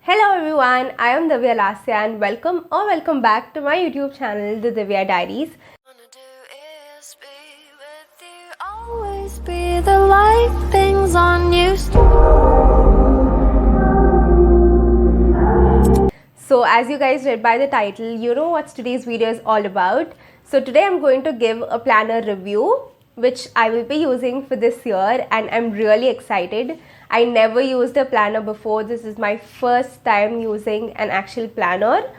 Hello everyone, I am Divya Lasya and welcome back to my YouTube channel, The Divya Diaries. Wanna do is be with you, always be the light things on you. So as you guys read by the title, you know what today's video is all about. So today I'm going to give a planner review which I will be using for this year and I'm really excited. I never used a planner before. This is my first time using an actual planner.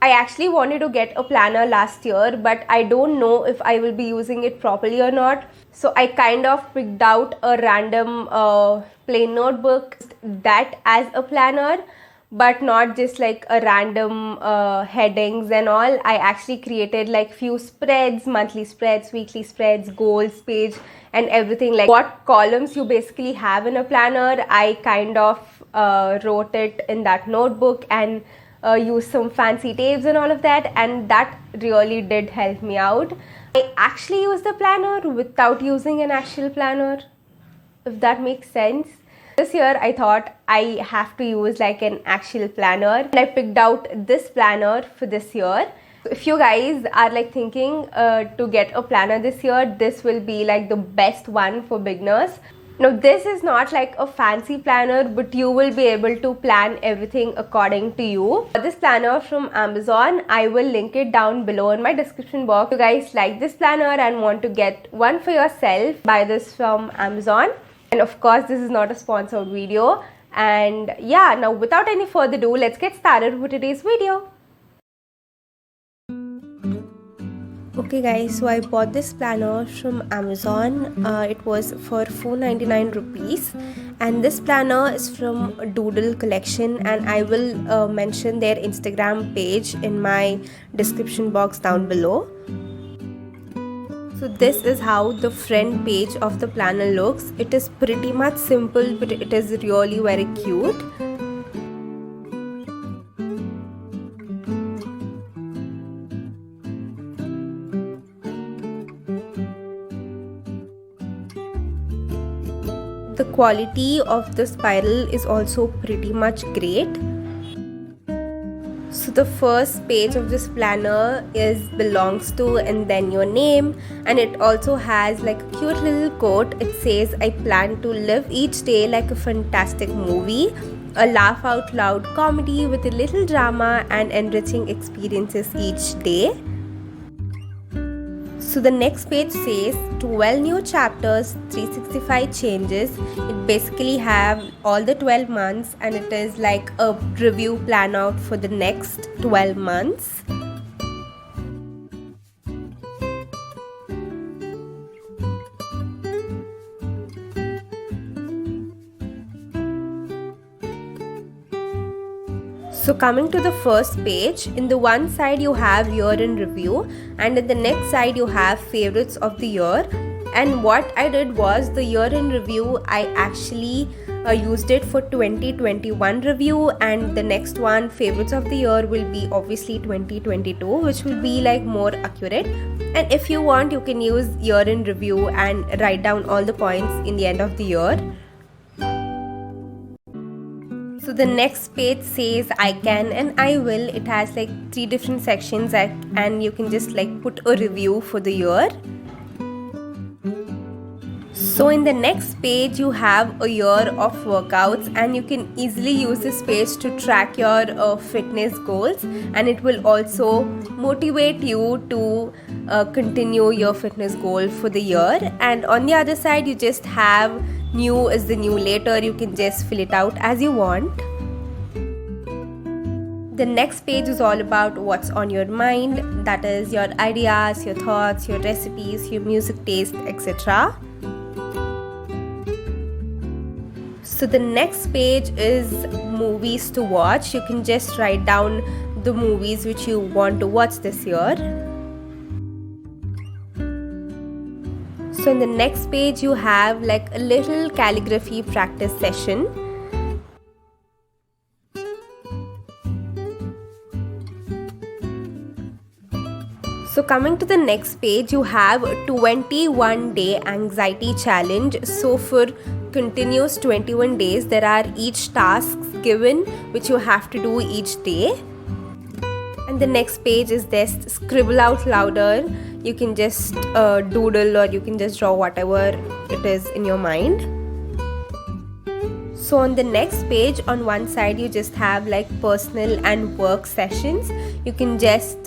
I actually wanted to get a planner last year, but I don't know if I will be using it properly or not. So I kind of picked out a random plain notebook that as a planner, but not just like a random headings and all. I actually created like few spreads, monthly spreads, weekly spreads, goals page and everything, like what columns you basically have in a planner. I kind of wrote it in that notebook and use some fancy tapes and all of that, and that really did help me out. I actually used the planner without using an actual planner, if that makes sense. This year I thought I have to use like an actual planner and I picked out this planner for this year. So if you guys are like thinking to get a planner this year, this will be like the best one for beginners. Now this is not like a fancy planner, but you will be able to plan everything according to you. This planner from Amazon, I will link it down below in my description box. If you guys like this planner and want to get one for yourself, buy this from Amazon. And of course this is not a sponsored video. And yeah, now without any further ado, let's get started with today's video. Okay guys, so I bought this planner from Amazon. It was for 499 rupees and this planner is from Doodle Collection, and I will mention their Instagram page in my description box down below. So this is how the front page of the planner looks. It is pretty much simple, but it is really very cute. The quality of the spiral is also pretty much great. So the first page of this planner belongs to and then your name, and it also has like a cute little quote. It says, "I plan to live each day like a fantastic movie, a laugh out loud comedy with a little drama and enriching experiences each day." So the next page says 12 new chapters, 365 changes. It basically have all the 12 months and it is like a review plan out for the next 12 months. So coming to the first page, in the one side you have year in review and in the next side you have favorites of the year. And what I did was, the year in review I actually used it for 2021 review, and the next one, favorites of the year, will be obviously 2022, which will be like more accurate. And if you want, you can use year in review and write down all the points in the end of the year. So the next page says I can and I will. It has like 3 different sections and you can just like put a review for the year. So in the next page you have a year of workouts, and you can easily use this page to track your fitness goals, and it will also motivate you to continue your fitness goal for the year. And on the other side you just have new is the new later. You can just fill it out as you want. The next page is all about what's on your mind, that is your ideas, your thoughts, your recipes, your music taste, etc. So the next page is movies to watch. You can just write down the movies which you want to watch this year. So in the next page you have like a little calligraphy practice session. So coming to the next page, you have a 21-day anxiety challenge. So for continuous 21 days. There are each tasks given which you have to do each day. And the next page is this scribble out louder. You can just doodle, or you can just draw whatever it is in your mind. So on the next page, on one side you just have like personal and work sessions. You can just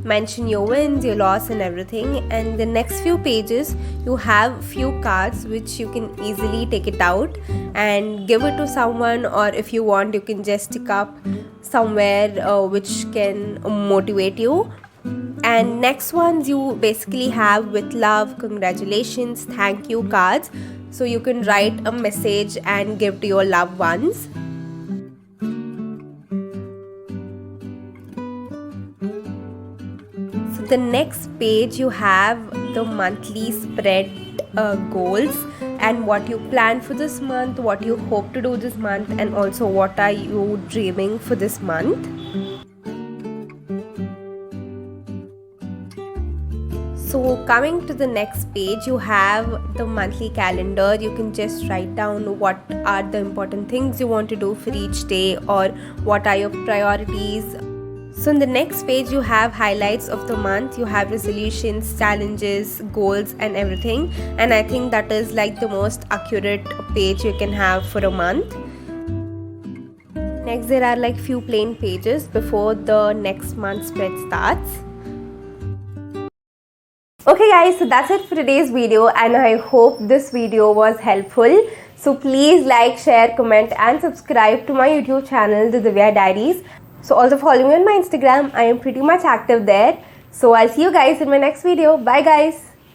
mention your wins, your loss and everything. And the next few pages you have few cards which you can easily take it out and give it to someone, or if you want you can just stick up somewhere which can motivate you. And next ones you basically have with love, congratulations, thank you cards. So you can write a message and give to your loved ones. So the next page you have the monthly spread goals and what you plan for this month, what you hope to do this month, and also what are you dreaming for this month. So coming to the next page, you have the monthly calendar. You can just write down what are the important things you want to do for each day, or what are your priorities. So in the next page you have highlights of the month. You have resolutions, challenges, goals and everything. And I think that is like the most accurate page you can have for a month. Next there are like few plain pages before the next month spread starts. Okay guys, so that's it for today's video, and I hope this video was helpful. So please like, share, comment and subscribe to my YouTube channel, The Divya Diaries. So also follow me on my Instagram. I am pretty much active there. So I'll see you guys in my next video. Bye guys.